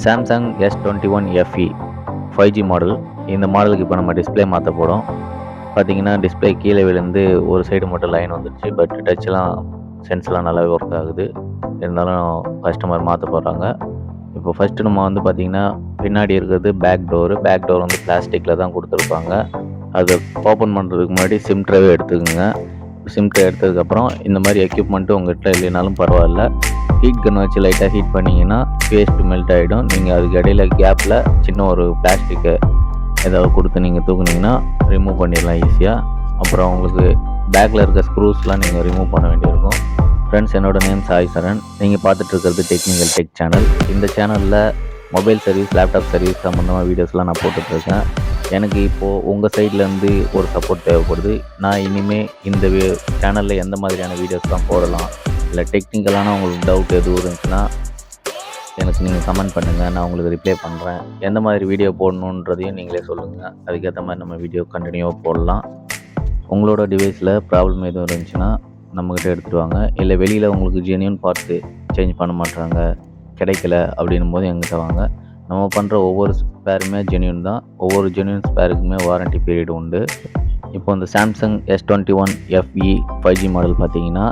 Samsung S21 FE 5G model. இந்த மாடலுக்கு இப்போ நம்ம டிஸ்ப்ளே மாற்ற போகிறோம். பார்த்தீங்கன்னா டிஸ்ப்ளே கீழே விழுந்து ஒரு சைடு மட்டும் லைன் வந்துருச்சு. பட் டச்லாம் சென்ஸ்லாம் நல்லாவே ஒர்க் ஆகுது. இருந்தாலும் கஸ்டமர் மாற்ற போகிறாங்க. இப்போ ஃபஸ்ட்டு நம்ம வந்து பார்த்திங்கன்னா பின்னாடி இருக்கிறது பேக் டோர் வந்து பிளாஸ்டிக்கில் தான் கொடுத்துருப்பாங்க. அதை ஓப்பன் பண்ணுறதுக்கு முன்னாடி சிம் ட்ரைவே எடுத்துக்கோங்க. சிம் ட்ரை எடுத்ததுக்கப்புறம் இந்த மாதிரி எக்யூப்மெண்ட்டு உங்கள்கிட்ட இல்லைனாலும் பரவாயில்ல, ஹீட் கன் வச்சு லைட்டாக ஹீட் பண்ணிங்கன்னா பேஸ்ட் மெல்ட் ஆகிடும். நீங்கள் அதுக்கு இடையில கேப்பில் சின்ன ஒரு பிளாஸ்டிக்கை ஏதாவது கொடுத்து நீங்கள் தூக்குனீங்கன்னா ரிமூவ் பண்ணிடலாம் ஈஸியாக. அப்புறம் உங்களுக்கு பேக்கில் இருக்க ஸ்க்ரூஸ்லாம் நீங்கள் ரிமூவ் பண்ண வேண்டியிருக்கும். ஃப்ரெண்ட்ஸ், என்னோட நேம் சாய் சரண். நீங்கள் பார்த்துட்டு இருக்கிறது டெக்னிக்கல் டெக் சேனல். இந்த சேனலில் மொபைல் சர்வீஸ், லேப்டாப் சர்வீஸ் சம்மந்தமாக வீடியோஸ்லாம் நான் போட்டுட்ருக்கேன். எனக்கு இப்போது உங்கள் சைட்லேருந்து ஒரு சப்போர்ட் தேவைப்படுது. நான் இனிமேல் இந்த சேனலில் எந்த மாதிரியான வீடியோஸ்லாம் போடலாம், இல்லை டெக்னிக்கலான உங்களுக்கு டவுட் எதுவும் இருந்துச்சுன்னா எனக்கு நீங்கள் கமெண்ட் பண்ணுங்கள், நான் உங்களுக்கு ரிப்ளை பண்ணுறேன். எந்த மாதிரி வீடியோ போடணுன்றதையும் நீங்களே சொல்லுங்கள். அதுக்கேற்ற மாதிரி நம்ம வீடியோ கண்டினியூவாக போடலாம். உங்களோட டிவைஸில் ப்ராப்ளம் எதுவும் இருந்துச்சுன்னா நம்மக்கிட்ட எடுத்துகிட்டு வாங்க. இல்லை வெளியில் உங்களுக்கு ஜென்யூன் பார்ட்ஸு சேஞ்ச் பண்ண மாட்டாங்க, கிடைக்கல அப்படின்னும் போது எங்கிட்ட வாங்க. நம்ம பண்ணுற ஒவ்வொரு ஸ்பேருமே ஜென்யூன் தான். ஒவ்வொரு ஜென்யூன் ஸ்பேருக்குமே வாரண்ட்டி பீரியட் உண்டு. இப்போ இந்த Samsung S21 FE 5G model பார்த்தீங்கன்னா,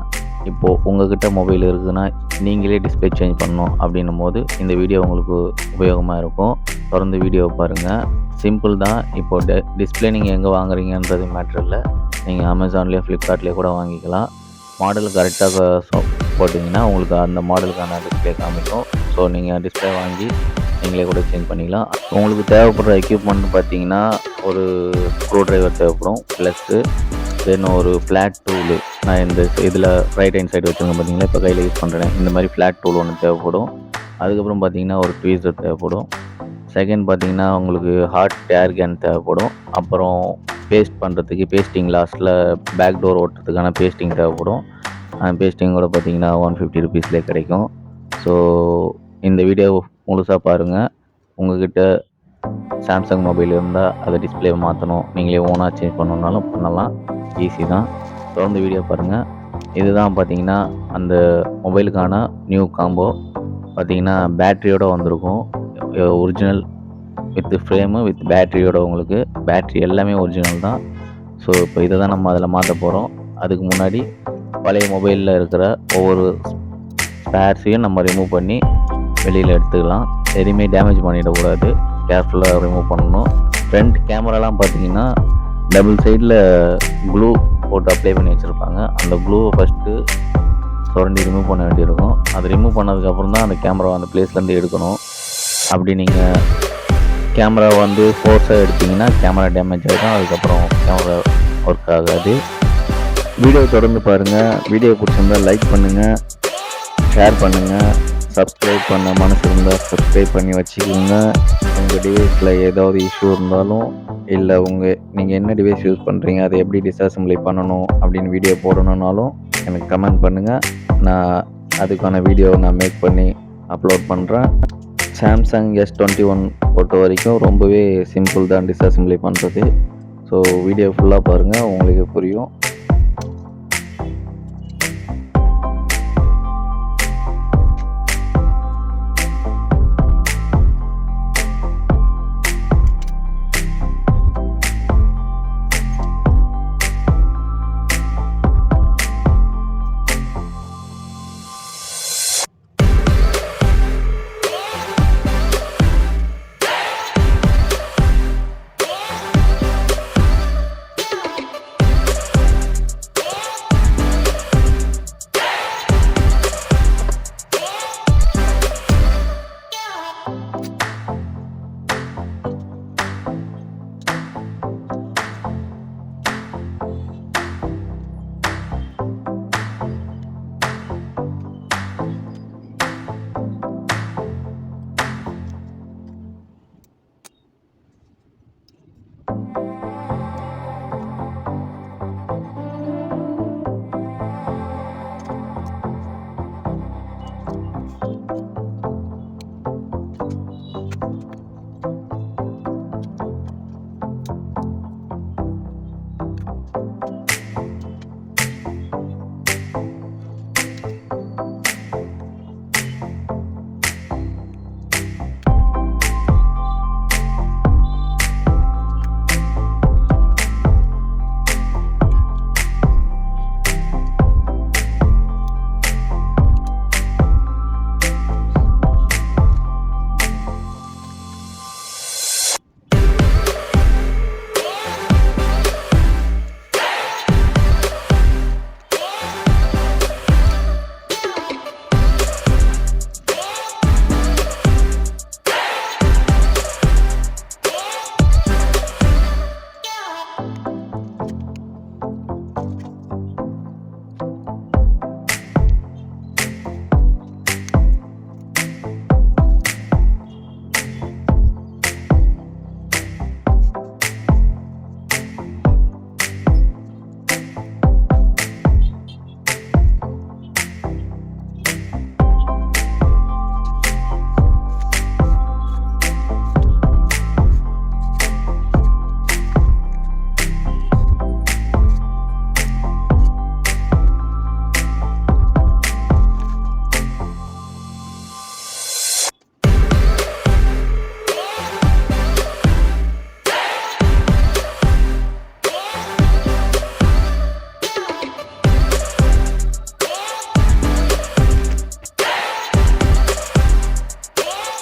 இப்போது உங்கள்கிட்ட மொபைல் இருக்குதுன்னா நீங்களே டிஸ்பிளே சேஞ்ச் பண்ணணும் அப்படின்னும் போது இந்த வீடியோ உங்களுக்கு உபயோகமாக இருக்கும். தொடர்ந்து வீடியோ பாருங்கள். சிம்பிள் தான். இப்போது டிஸ்பிளே நீங்கள் எங்கே வாங்குறீங்கன்றது மேட்ரு இல்லை. நீங்கள் அமேசான்லேயோ ஃப்ளிப்கார்ட்லேயோ கூட வாங்கிக்கலாம். மாடல் கரெக்டாக போட்டிங்கன்னா உங்களுக்கு அந்த மாடலுக்கான டிஸ்பிளே காமிக்கும். ஸோ நீங்கள் டிஸ்பிளே வாங்கி நீங்களே கூட சேஞ்ச் பண்ணிக்கலாம். உங்களுக்கு தேவைப்படுற எக்யூப்மெண்ட் பார்த்தீங்கன்னா ஒரு ஸ்க்ரூ ட்ரைவர் தேவைப்படும், ப்ளஸ்ஸு தென் ஒரு ஃப்ளாட் டூலு. நான் இந்த இதில் ரைட் ஹேண்ட் சைடு வச்சுருங்க பார்த்தீங்களா, இப்போ கையில் யூஸ் பண்ணுறேன். இந்த மாதிரி ஃப்ளாட் டூல் ஒன்று தேவைப்படும். அதுக்கப்புறம் பார்த்தீங்கன்னா ஒரு ட்வீசர் தேவைப்படும். செகண்ட் பார்த்தீங்கன்னா உங்களுக்கு ஹாட் ஏர் கேன் தேவைப்படும். அப்புறம் பேஸ்ட் பண்ணுறதுக்கு பேஸ்டிங், லாஸ்ட்டில் பேக் டோர் ஓட்டுறதுக்கான பேஸ்டிங் தேவைப்படும். பேஸ்டிங்கோட பார்த்தீங்கன்னா 150 ருபீஸ்லேயே கிடைக்கும். ஸோ இந்த வீடியோ முழுசாக பாருங்கள். உங்கள்கிட்ட சாம்சங் மொபைல் இருந்தால் அதை டிஸ்பிளே மாற்றணும், நீங்களே ஓனாக சேஞ்ச் பண்ணணுன்னாலும் பண்ணலாம். ஈஸி தான். தொடர்ந்து வீடியோ பாருங்கள். இதுதான் பார்த்தீங்கன்னா அந்த மொபைலுக்கான நியூ காம்போ. பார்த்தீங்கன்னா பேட்டரியோடு வந்திருக்கும். ஒரிஜினல் வித் ஃப்ரேமு வித் பேட்டரியோட. உங்களுக்கு பேட்ரி எல்லாமே ஒரிஜினல் தான். ஸோ இப்போ இதை தான் நம்ம அதில் மாற்ற போகிறோம். அதுக்கு முன்னாடி பழைய மொபைலில் இருக்கிற ஒவ்வொரு ஸ்பேர்ஸையும் நம்ம ரிமூவ் பண்ணி வெளியில் எடுத்துக்கலாம். எதுவுமே டேமேஜ் பண்ணிடக்கூடாது, கேர்ஃபுல்லாக ரிமூவ் பண்ணணும். ஃப்ரண்ட் கேமராலாம் பார்த்தீங்கன்னா டபுள் சைடில் க்ளூ போட்டு அப்ளை பண்ணி வச்சுருப்பாங்க. அந்த க்ளூவை ஃபஸ்ட்டு சுரண்டி ரிமூவ் பண்ண வேண்டியிருக்கும். அது ரிமூவ் பண்ணதுக்கப்புறம் தான் அந்த கேமராவை அந்த பிளேஸ்லேருந்து எடுக்கணும். அப்படி நீங்கள் கேமராவை வந்து ஃபோர்ஸாக எடுத்திங்கன்னா கேமரா டேமேஜ் ஆகிடும். அதுக்கப்புறம் கேமரா ஒர்க் ஆகாது. வீடியோ தொடர்ந்து பாருங்கள். வீடியோ பிடிச்சிருந்தால் லைக் பண்ணுங்கள், ஷேர் பண்ணுங்கள். சப்ஸ்கிரைப் பண்ண மனசு இருந்தால் சப்ஸ்கிரைப் பண்ணி வச்சுக்கோங்க. உங்கள் டிவைஸில் ஏதாவது இஷ்யூ இருந்தாலும், இல்லை நீங்கள் என்ன டிவைஸ் யூஸ் பண்ணுறீங்க, அதை எப்படி டிஸ்அசெம்பிளி பண்ணணும் அப்படின்னு வீடியோ போடணுன்னாலும் எனக்கு கமெண்ட் பண்ணுங்கள். நான் அதுக்கான வீடியோ நான் மேக் பண்ணி அப்லோட் பண்ணுறேன். சாம்சங் S21 பொறுத்த வரைக்கும் ரொம்பவே சிம்பிள் தான் டிஸ்அசெம்பிளி பண்ணுறது. ஸோ வீடியோ ஃபுல்லாக பாருங்கள், உங்களுக்கு புரியும்.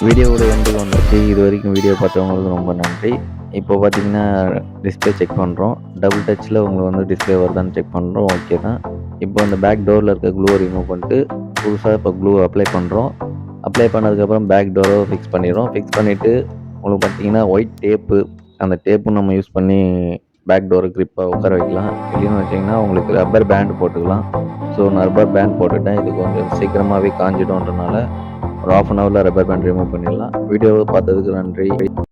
வீடியோவோட எண்டுக்கு வந்துச்சு. இது வரைக்கும் வீடியோ பார்த்தவங்களுக்கு ரொம்ப நன்றி. இப்போ பார்த்தீங்கன்னா டிஸ்பிளே செக் பண்ணுறோம். டபுள் டச்சில் உங்களுக்கு வந்து டிஸ்பிளே வருதான்னு செக் பண்ணுறோம். ஓகே தான். இப்போ அந்த பேக் டோரில் இருக்க க்ளூவை ரிமூவ் பண்ணிட்டு புதுசாக இப்போ க்ளூ அப்ளை பண்ணுறோம். அப்ளை பண்ணதுக்கப்புறம் பேக் டோரை ஃபிக்ஸ் பண்ணிடுறோம். ஃபிக்ஸ் பண்ணிவிட்டு உங்களுக்கு பார்த்தீங்கன்னா ஒயிட் டேப்பு, அந்த டேப்பும் நம்ம யூஸ் பண்ணி பேக் டோரை க்ரிப்பாக உட்கார வைக்கலாம். இல்லைன்னு வச்சிங்கன்னா உங்களுக்கு ரப்பர் பேண்ட் போட்டுக்கலாம். ஸோ நான் ரப்பர் பேண்ட் போட்டுட்டேன். இது கொஞ்சம் சீக்கிரமாகவே காஞ்சிடும்ன்றனால ஒரு ½ அன் ஹவரில் ரப்பர் பேண்ட் ரிமூவ் பண்ணிடலாம். வீடியோவை பார்த்ததுக்கு நன்றி.